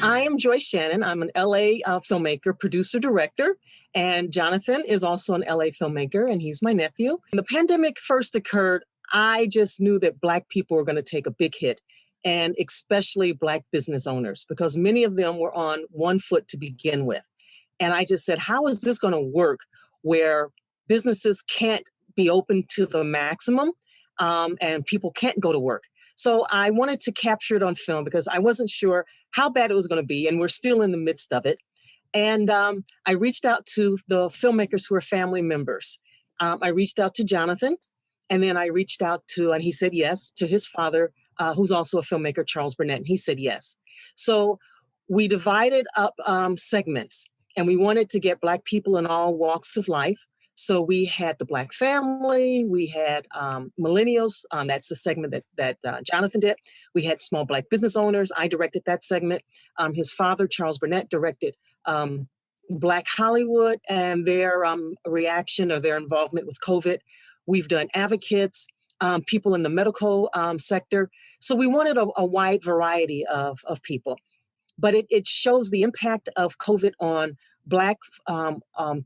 I am Joy Shannon. I'm an LA filmmaker, producer, director, and Jonathan is also an LA filmmaker, and he's my nephew. When the pandemic first occurred, I just knew that Black people were going to take a big hit, and especially Black business owners, because many of them were on one foot to begin with. And I just said, how is this going to work where businesses can't be open to the maximum and people can't go to work? So I wanted to capture it on film because I wasn't sure how bad it was going to be, and we're still in the midst of it. And I reached out to the filmmakers who are family members. I reached out to Jonathan, and then I reached out to, and he said yes, to his father, who's also a filmmaker, Charles Burnett, and he said yes. So we divided up segments, and we wanted to get Black people in all walks of life. So we had the Black family, we had millennials, that's the segment that Jonathan did. We had small Black business owners, I directed that segment. His father, Charles Burnett, directed Black Hollywood and their reaction or their involvement with COVID. We've done advocates, people in the medical sector. So we wanted a wide variety of people. But it shows the impact of COVID on Black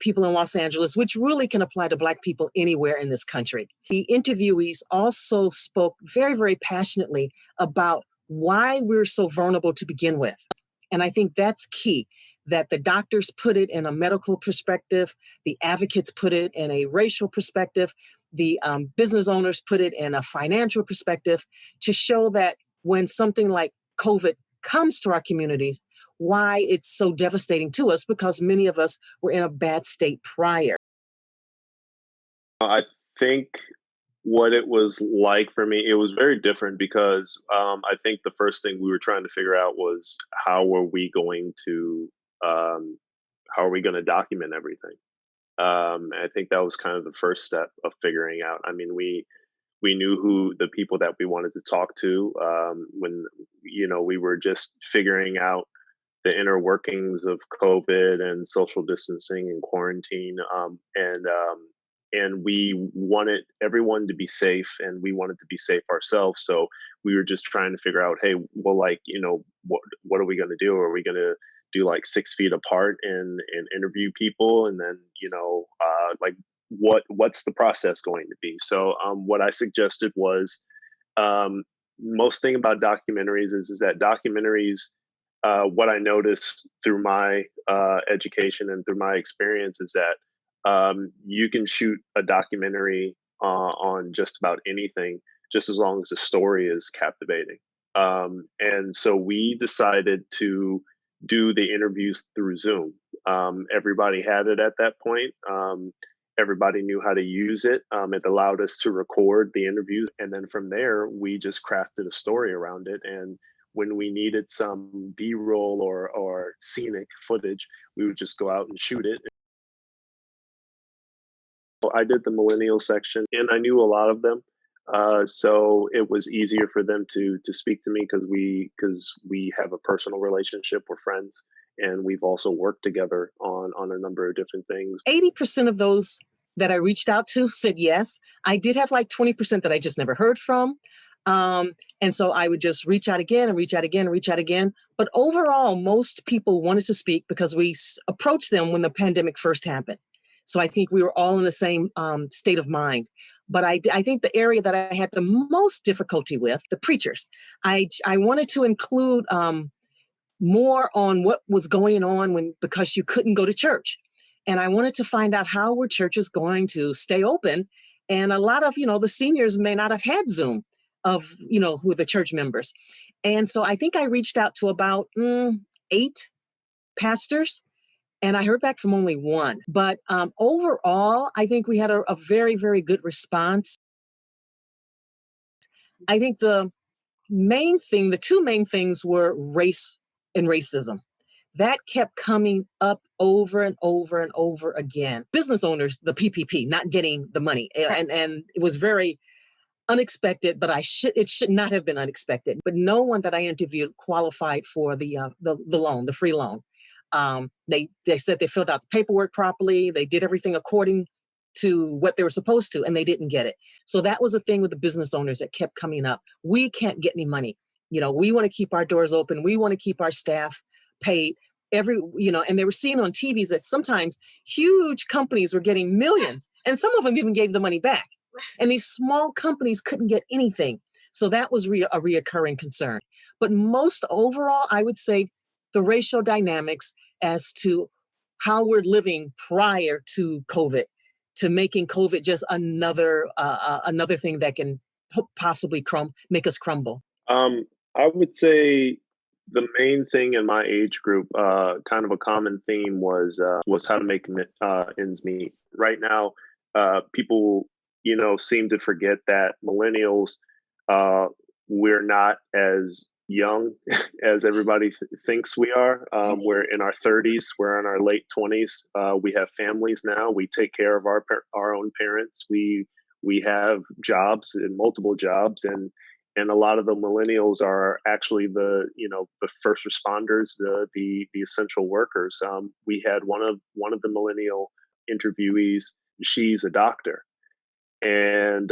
people in Los Angeles, which really can apply to Black people anywhere in this country. The interviewees also spoke very, very passionately about why we're so vulnerable to begin with. And I think that's key, that the doctors put it in a medical perspective, the advocates put it in a racial perspective, the business owners put it in a financial perspective, to show that when something like COVID comes to our communities, why it's so devastating to us, because many of us were in a bad state prior. I think what it was like for me, it was very different because I think the first thing we were trying to figure out was how are we going to document everything. I think that was kind of the first step of figuring out. I mean, we knew who the people that we wanted to talk to when we were just figuring out the inner workings of COVID and social distancing and quarantine, and we wanted everyone to be safe, and we wanted to be safe ourselves. So we were just trying to figure out, hey, well, what are we going to do? Are we going to do like 6 feet apart and interview people, and then what's the process going to be? So what I suggested was, most thing about documentaries is that documentaries, what I noticed through my education and through my experience is that you can shoot a documentary on just about anything, just as long as the story is captivating. And so we decided to do the interviews through Zoom. Everybody had it at that point. Everybody knew how to use it. It allowed us to record the interviews. And then from there, we just crafted a story around it. And when we needed some B-roll or scenic footage, we would just go out and shoot it. I did the millennial section, and I knew a lot of them. So it was easier for them to speak to me because we have a personal relationship. We're friends, and we've also worked together on a number of different things. 80% of those that I reached out to said yes. I did have like 20% that I just never heard from. And so I would just reach out again and reach out again and reach out again. But overall, most people wanted to speak because we approached them when the pandemic first happened. So I think we were all in the same state of mind. But I think the area that I had the most difficulty with, the preachers, I wanted to include more on what was going on because you couldn't go to church. And I wanted to find out how were churches going to stay open. And a lot of, the seniors may not have had Zoom of, who are the church members. And so I think I reached out to about 8 pastors, and I heard back from only 1. But overall, I think we had a very, very good response. I think the two main things were race and racism. That kept coming up over and over and over again. Business owners, the PPP, not getting the money. And it was very unexpected, but it should not have been unexpected. But no one that I interviewed qualified for the loan, the free loan. They said they filled out the paperwork properly. They did everything according to what they were supposed to, and they didn't get it. So that was a thing with the business owners that kept coming up. We can't get any money. We want to keep our doors open. We want to keep our staff, paid and they were seeing on TVs that sometimes huge companies were getting millions, and some of them even gave the money back. And these small companies couldn't get anything. So that was a reoccurring concern. But most overall, I would say the racial dynamics as to how we're living prior to COVID, to making COVID just another thing that can possibly make us crumble. I would say the main thing in my age group, kind of a common theme was how to make ends meet. Right now, people seem to forget that millennials, we're not as young as everybody thinks we are. We're in our 30s, we're in our late 20s. We have families now. We take care of our own parents. We have jobs and multiple jobs, and a lot of the millennials are actually the first responders, the essential workers. We had one of the millennial interviewees. She's a doctor, and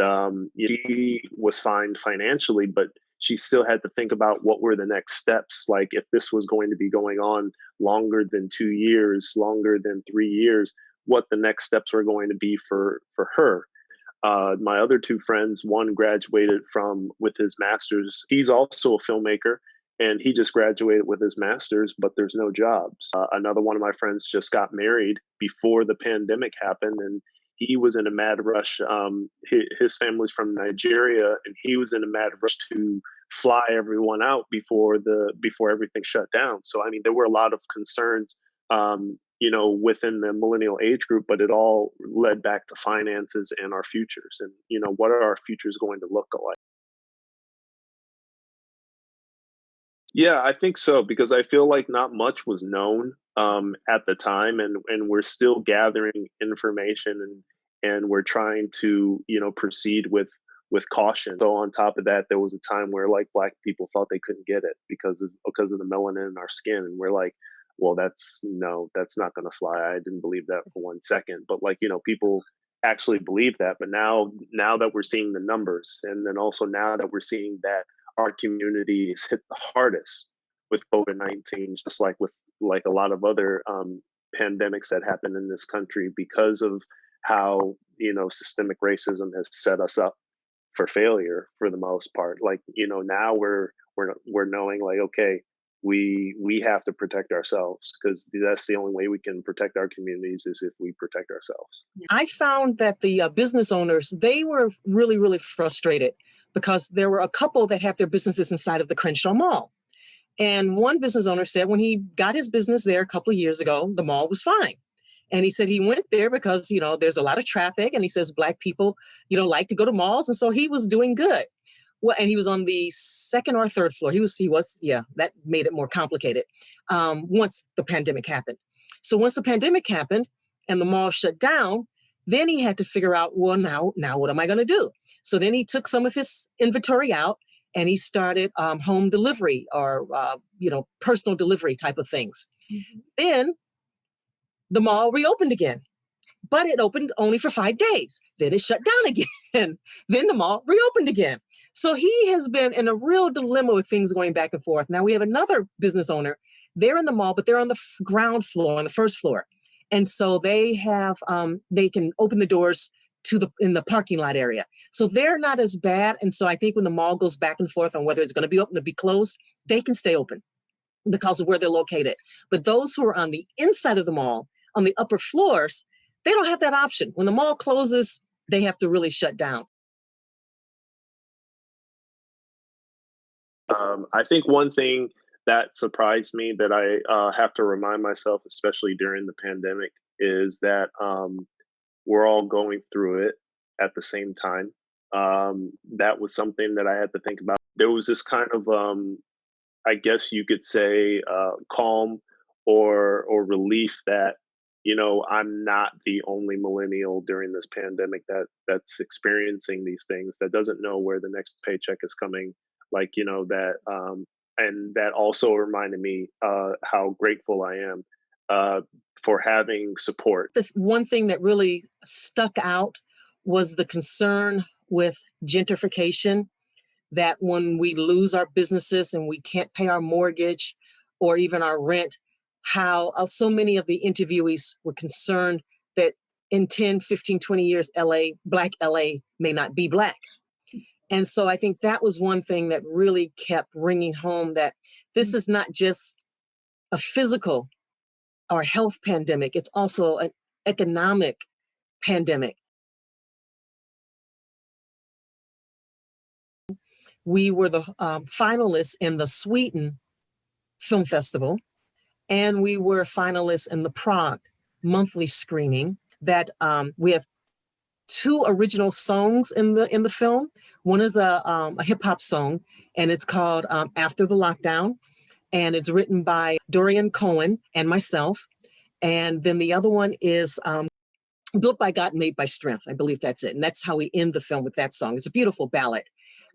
she was fined financially, but she still had to think about what were the next steps. Like, if this was going to be going on longer than 2 years, longer than 3 years, what the next steps were going to be for her. My other two friends, one graduated with his master's. He's also a filmmaker, and he just graduated with his master's, but there's no jobs. Another one of my friends just got married before the pandemic happened, and he was in a mad rush. His family's from Nigeria, and he was in a mad rush to fly everyone out before everything shut down. So, I mean, there were a lot of concerns, within the millennial age group, but it all led back to finances and our futures, and what are our futures going to look like? Yeah, I think so, because I feel like not much was known at the time, and we're still gathering information, and we're trying to proceed with caution. So on top of that, there was a time where, like, Black people thought they couldn't get it because of the melanin in our skin, and we're like, well, that's not going to fly. I didn't believe that for 1 second, but people actually believe that. But now that we're seeing the numbers, and then also now that we're seeing that our community is hit the hardest with COVID-19, just like a lot of other pandemics that happen in this country, because of how systemic racism has set us up for failure for the most part. Like, now we're knowing, like, okay, we have to protect ourselves, because that's the only way we can protect our communities, is if we protect ourselves. I found that the business owners, they were really, really frustrated because there were a couple that have their businesses inside of the Crenshaw Mall. And one business owner said when he got his business there a couple of years ago, the mall was fine. And he said he went there because, there's a lot of traffic. And he says Black people, like to go to malls. And so he was doing good. Well, and he was on the second or third floor. He was, yeah, that made it more complicated once the pandemic happened. So once the pandemic happened and the mall shut down, then he had to figure out, well, now what am I going to do? So then he took some of his inventory out and he started home delivery or, personal delivery type of things. Mm-hmm. Then the mall reopened again, but it opened only for 5 days. Then it shut down again. Then the mall reopened again. So he has been in a real dilemma with things going back and forth. Now we have another business owner. They're in the mall, but they're on the ground floor, on the first floor. And so they have, they can open the doors in the parking lot area. So they're not as bad. And so I think when the mall goes back and forth on whether it's going to be open or be closed, they can stay open because of where they're located. But those who are on the inside of the mall, on the upper floors, they don't have that option. When the mall closes, they have to really shut down. I think one thing that surprised me that I have to remind myself, especially during the pandemic, is that we're all going through it at the same time. That was something that I had to think about. There was this kind of, I guess you could say, calm or relief that I'm not the only millennial during this pandemic that's experiencing these things, that doesn't know where the next paycheck is coming. Like, and that also reminded me how grateful I am for having support. The one thing that really stuck out was the concern with gentrification, that when we lose our businesses and we can't pay our mortgage, or even our rent, how so many of the interviewees were concerned that in 10, 15, 20 years, Black LA may not be Black. And so I think that was one thing that really kept ringing home that this is not just a physical or health pandemic, it's also an economic pandemic. We were the finalists in the Sweden Film Festival, and we were finalists in the Prague monthly screening. That we have 2 original songs in the film. One is a hip hop song, and it's called "After the Lockdown," and it's written by Dorian Cohen and myself. And then the other one is "Built by God, Made by Strength." I believe that's it, and that's how we end the film with that song. It's a beautiful ballad.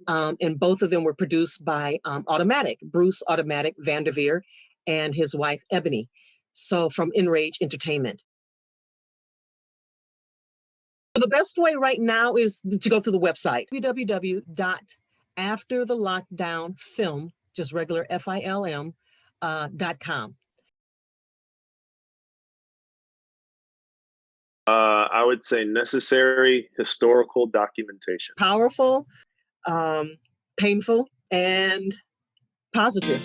And both of them were produced by Automatic, Bruce Automatic Vanderveer and his wife, Ebony. So from Enrage Entertainment. The best way right now is to go to the website, www.afterthelockdownfilm, just regular FILM, .com. I would say necessary historical documentation. Powerful, painful, and positive.